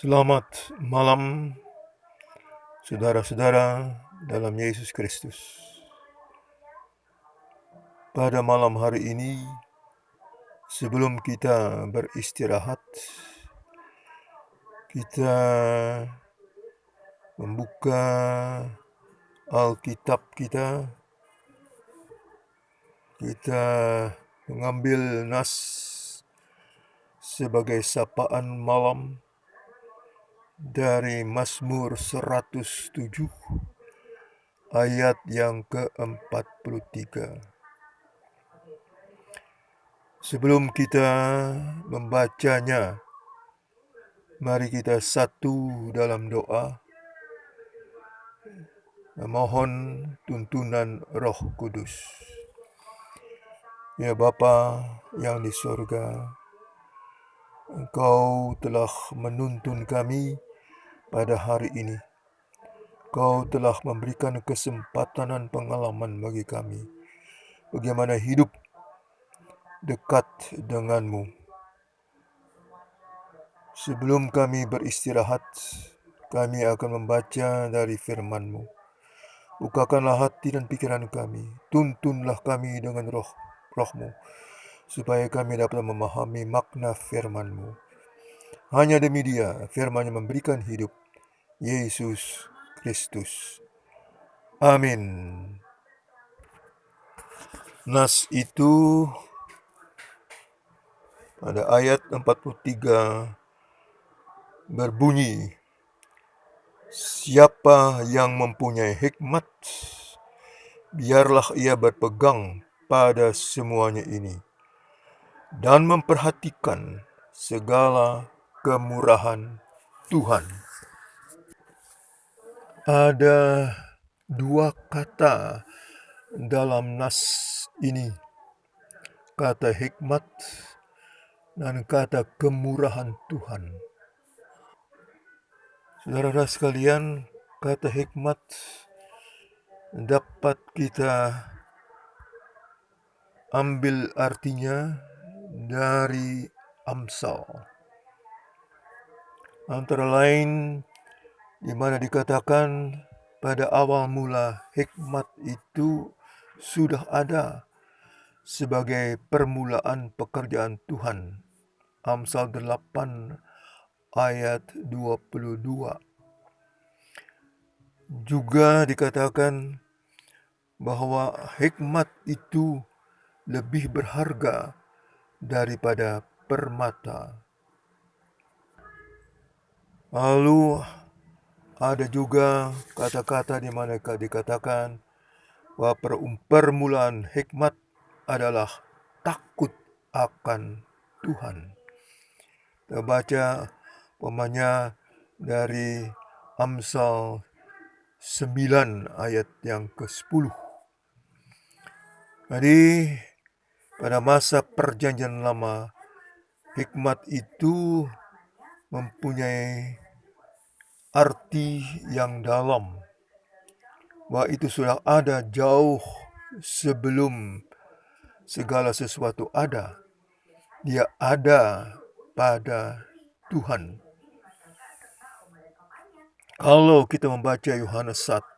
Selamat malam, saudara-saudara dalam Yesus Kristus. Pada malam hari ini, sebelum kita beristirahat, kita membuka Alkitab kita mengambil nas sebagai sapaan malam dari Mazmur 107 ayat yang ke-43. Sebelum kita membacanya, mari kita satu dalam doa, memohon tuntunan Roh Kudus. Ya Bapa yang di surga, Engkau telah menuntun kami pada hari ini. Kau telah memberikan kesempatan dan pengalaman bagi kami, bagaimana hidup dekat denganmu. Sebelum kami beristirahat, kami akan membaca dari firman-Mu. Bukakanlah hati dan pikiran kami, tuntunlah kami dengan roh-Mu, supaya kami dapat memahami makna firman-Mu. Hanya demi Dia, firman yang memberikan hidup, Yesus Kristus. Amin. Nas itu pada ayat 43 berbunyi, siapa yang mempunyai hikmat, biarlah ia berpegang pada semuanya ini dan memperhatikan segala kemurahan Tuhan. Ada dua kata dalam nas ini, kata hikmat dan kata kemurahan Tuhan. Saudara-saudara sekalian, kata hikmat dapat kita ambil artinya dari Amsal. Antara lain, di mana dikatakan pada awal mula hikmat itu sudah ada sebagai permulaan pekerjaan Tuhan. Amsal 8 ayat 22. Juga dikatakan bahwa hikmat itu lebih berharga daripada permata. Lalu ada juga kata-kata di mana dikatakan bahwa permulaan hikmat adalah takut akan Tuhan. Kita baca umpamanya dari Amsal 9 ayat yang ke-10. Jadi pada masa perjanjian lama, hikmat itu mempunyai arti yang dalam, bahwa itu sudah ada jauh sebelum segala sesuatu ada. Dia ada pada Tuhan. Kalau kita membaca Yohanes 1,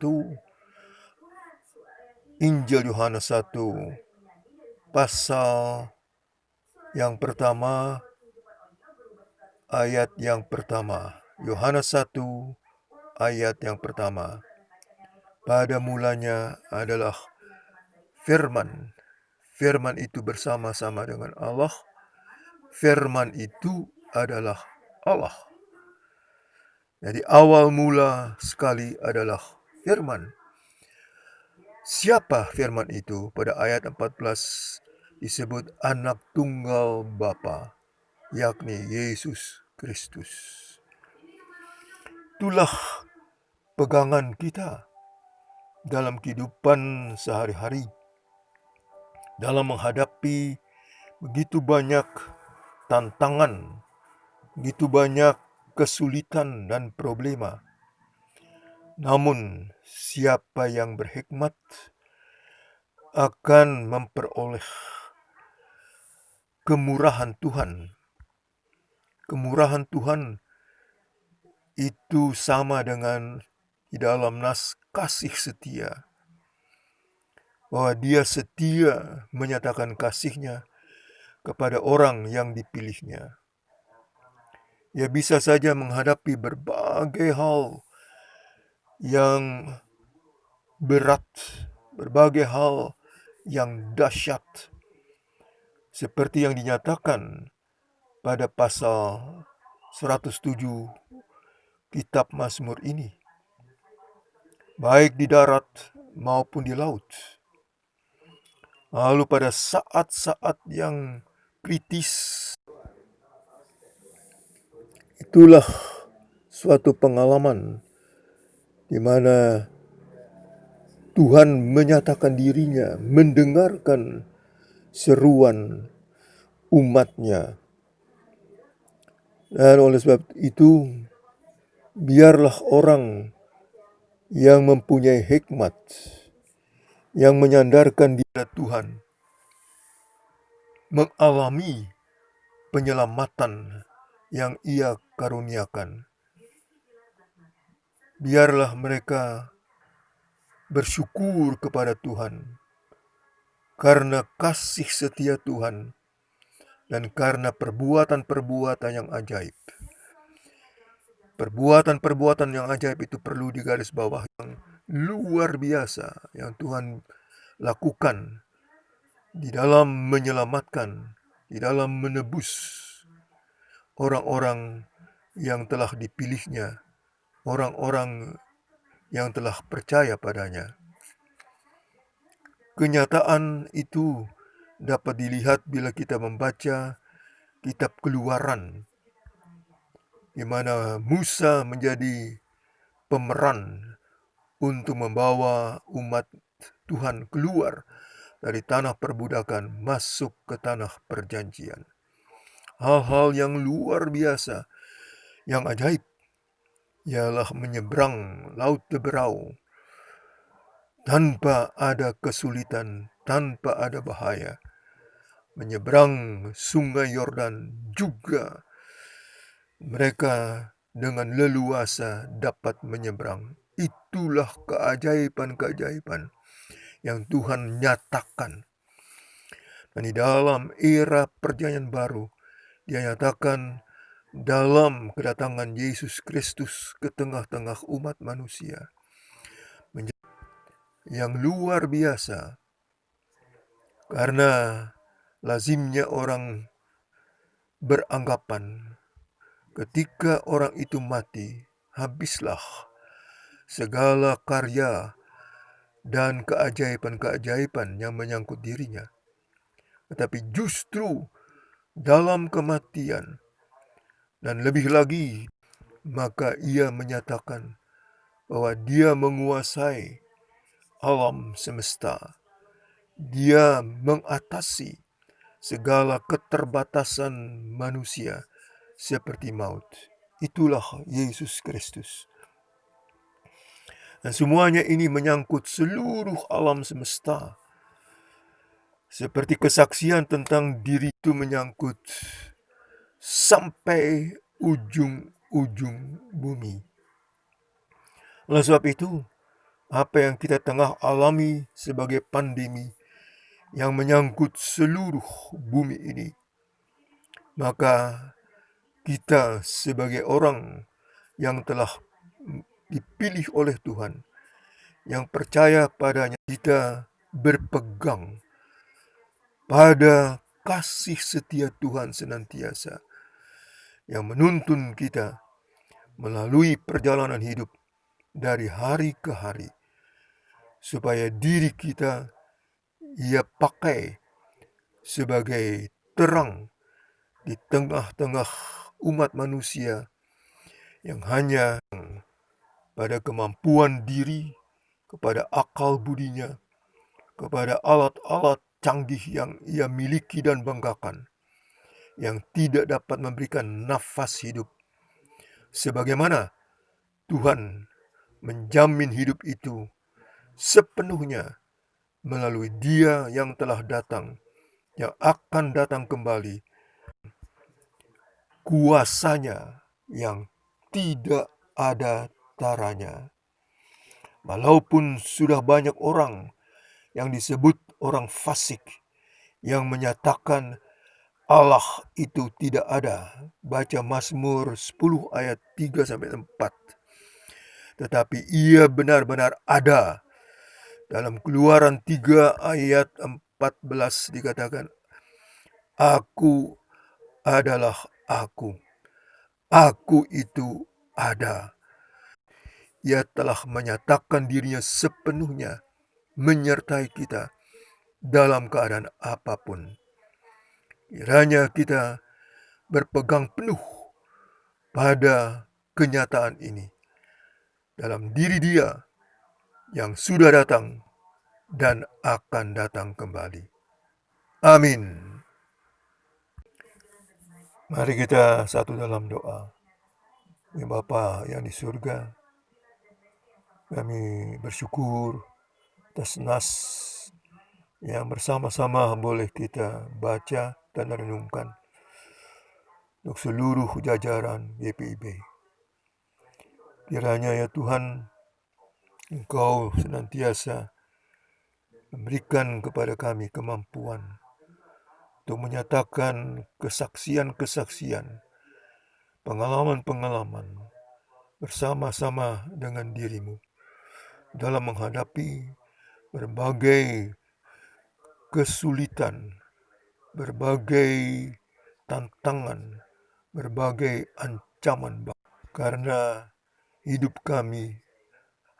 Injil Yohanes 1, pasal yang pertama, ayat yang pertama. Yohanes 1, ayat yang pertama. Pada mulanya adalah firman. Firman itu bersama-sama dengan Allah. Firman itu adalah Allah. Jadi awal mula sekali adalah firman. Siapa firman itu? Pada ayat 14 disebut anak tunggal Bapa, yakni Yesus Kristus. Itulah pegangan kita dalam kehidupan sehari-hari, dalam menghadapi begitu banyak tantangan, begitu banyak kesulitan dan problema. Namun, siapa yang berhikmat akan memperoleh kemurahan Tuhan. Kemurahan Tuhan itu sama dengan di dalam nas kasih setia, bahwa Dia setia menyatakan kasih-Nya kepada orang yang dipilihnya. Ia bisa saja menghadapi berbagai hal yang berat, berbagai hal yang dahsyat, seperti yang dinyatakan pada pasal 107 kitab Mazmur ini, baik di darat maupun di laut. Lalu pada saat-saat yang kritis, itulah suatu pengalaman di mana Tuhan menyatakan dirinya, mendengarkan seruan umatnya. Dan oleh sebab itu, biarlah orang yang mempunyai hikmat, yang menyandarkan diri Tuhan, mengalami penyelamatan yang Ia karuniakan. Biarlah mereka bersyukur kepada Tuhan karena kasih setia Tuhan dan karena perbuatan-perbuatan yang ajaib. Perbuatan-perbuatan yang ajaib itu perlu digarisbawahi, yang luar biasa yang Tuhan lakukan di dalam menyelamatkan, di dalam menebus orang-orang yang telah dipilihnya, orang-orang yang telah percaya padanya. Kenyataan itu dapat dilihat bila kita membaca kitab Keluaran, di mana Musa menjadi pemeran untuk membawa umat Tuhan keluar dari tanah perbudakan masuk ke tanah perjanjian. Hal-hal yang luar biasa, yang ajaib, ialah menyeberang Laut Teberau tanpa ada kesulitan, tanpa ada bahaya. Menyeberang Sungai Yordan juga mereka dengan leluasa dapat menyeberang. Itulah keajaiban-keajaiban yang Tuhan nyatakan. Dan di dalam era perjanjian baru, Dia nyatakan dalam kedatangan Yesus Kristus ke tengah-tengah umat manusia. Yang luar biasa, karena lazimnya orang beranggapan ketika orang itu mati, habislah segala karya dan keajaiban-keajaiban yang menyangkut dirinya. Tetapi justru dalam kematian, dan lebih lagi, maka Ia menyatakan bahwa Dia menguasai alam semesta. Dia mengatasi segala keterbatasan manusia seperti maut. Itulah Yesus Kristus. Dan semuanya ini menyangkut seluruh alam semesta. Seperti kesaksian tentang diri itu menyangkut sampai ujung-ujung bumi. Oleh sebab itu, apa yang kita tengah alami sebagai pandemi yang menyangkut seluruh bumi ini, maka kita sebagai orang yang telah dipilih oleh Tuhan, yang percaya padanya, kita berpegang pada kasih setia Tuhan senantiasa yang menuntun kita melalui perjalanan hidup dari hari ke hari, supaya diri kita Ia pakai sebagai terang di tengah-tengah umat manusia yang hanya pada kemampuan diri, kepada akal budinya, kepada alat-alat canggih yang ia miliki dan banggakan, yang tidak dapat memberikan nafas hidup. Sebagaimana Tuhan menjamin hidup itu sepenuhnya melalui Dia yang telah datang, yang akan datang kembali, kuasanya yang tidak ada taranya. Walaupun sudah banyak orang yang disebut orang fasik yang menyatakan Allah itu tidak ada. Baca Mazmur 10 ayat 3-4. Tetapi ia benar-benar ada. Dalam Keluaran 3 ayat 14 dikatakan, Aku adalah aku. Aku itu ada. Ia telah menyatakan dirinya sepenuhnya menyertai kita dalam keadaan apapun. Kiranya kita berpegang penuh pada kenyataan ini dalam diri Dia yang sudah datang dan akan datang kembali. Amin. Mari kita satu dalam doa. Ya Bapa yang di surga, kami bersyukur atas nas yang bersama-sama boleh kita baca dan renungkan untuk seluruh jajaran GPIB. Kiranya ya Tuhan, Engkau senantiasa memberikan kepada kami kemampuan untuk menyatakan kesaksian-kesaksian, pengalaman-pengalaman bersama-sama dengan diri-Mu dalam menghadapi berbagai kesulitan, berbagai tantangan, berbagai ancaman, karena hidup kami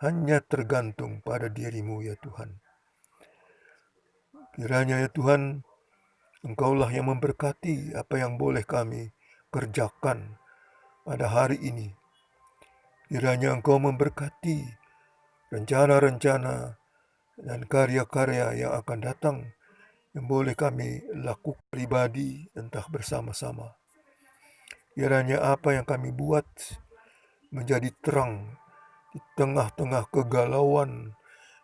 hanya tergantung pada diri-Mu ya Tuhan. Kiranya ya Tuhan, Engkaulah yang memberkati apa yang boleh kami kerjakan pada hari ini. Kiranya Engkau memberkati rencana-rencana dan karya-karya yang akan datang yang boleh kami lakukan pribadi entah bersama-sama. Kiranya apa yang kami buat menjadi terang di tengah-tengah kegalauan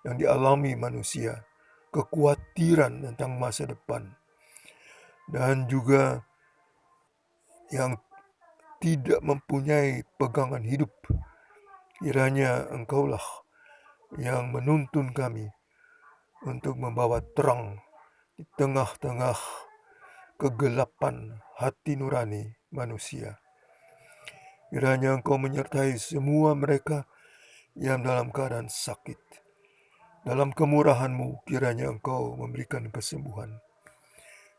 yang dialami manusia, kekhawatiran tentang masa depan, dan juga yang tidak mempunyai pegangan hidup. Kiranya Engkaulah yang menuntun kami untuk membawa terang di tengah-tengah kegelapan hati nurani manusia. Kiranya Engkau menyertai semua mereka yang dalam keadaan sakit. Dalam kemurahan-Mu, kiranya Engkau memberikan kesembuhan.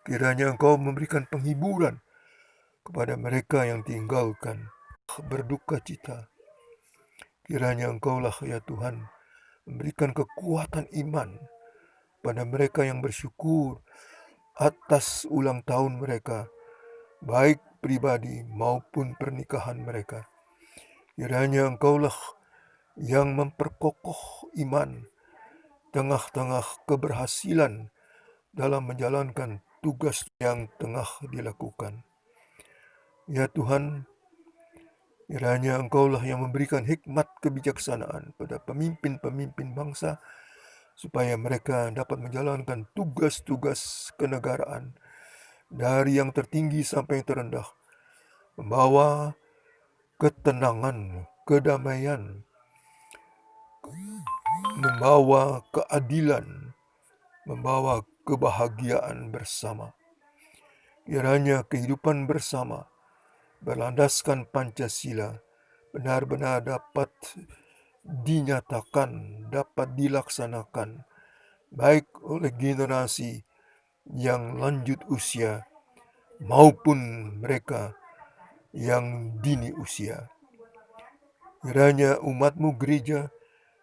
Kiranya Engkau memberikan penghiburan kepada mereka yang tinggalkan berduka cita. Kiranya Engkaulah ya Tuhan memberikan kekuatan iman pada mereka yang bersyukur atas ulang tahun mereka, baik pribadi maupun pernikahan mereka. Kiranya Engkaulah yang memperkokoh iman tengah-tengah keberhasilan dalam menjalankan tugas yang tengah dilakukan. Ya Tuhan, kiranya Engkaulah yang memberikan hikmat kebijaksanaan pada pemimpin-pemimpin bangsa, supaya mereka dapat menjalankan tugas-tugas kenegaraan dari yang tertinggi sampai yang terendah, membawa ketenangan, kedamaian, membawa keadilan, membawa kebahagiaan bersama. Kiranya kehidupan bersama berlandaskan Pancasila benar-benar dapat dinyatakan, dapat dilaksanakan, baik oleh generasi yang lanjut usia maupun mereka yang dini usia. Kiranya umat-Mu gereja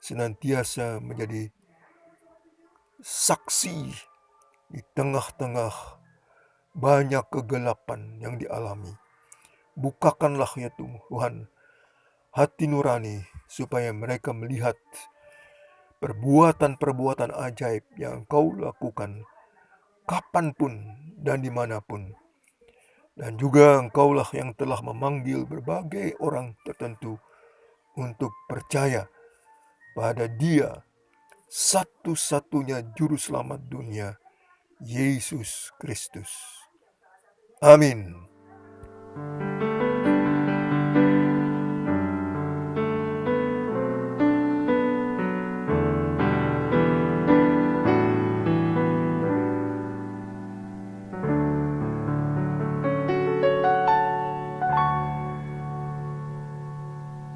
senantiasa menjadi saksi di tengah-tengah banyak kegelapan yang dialami. Bukakanlah ya Tuhan hati nurani supaya mereka melihat perbuatan-perbuatan ajaib yang Engkau lakukan kapanpun dan dimanapun. Dan juga Engkaulah yang telah memanggil berbagai orang tertentu untuk percaya pada Dia, satu-satunya juru selamat dunia, Yesus Kristus. Amin.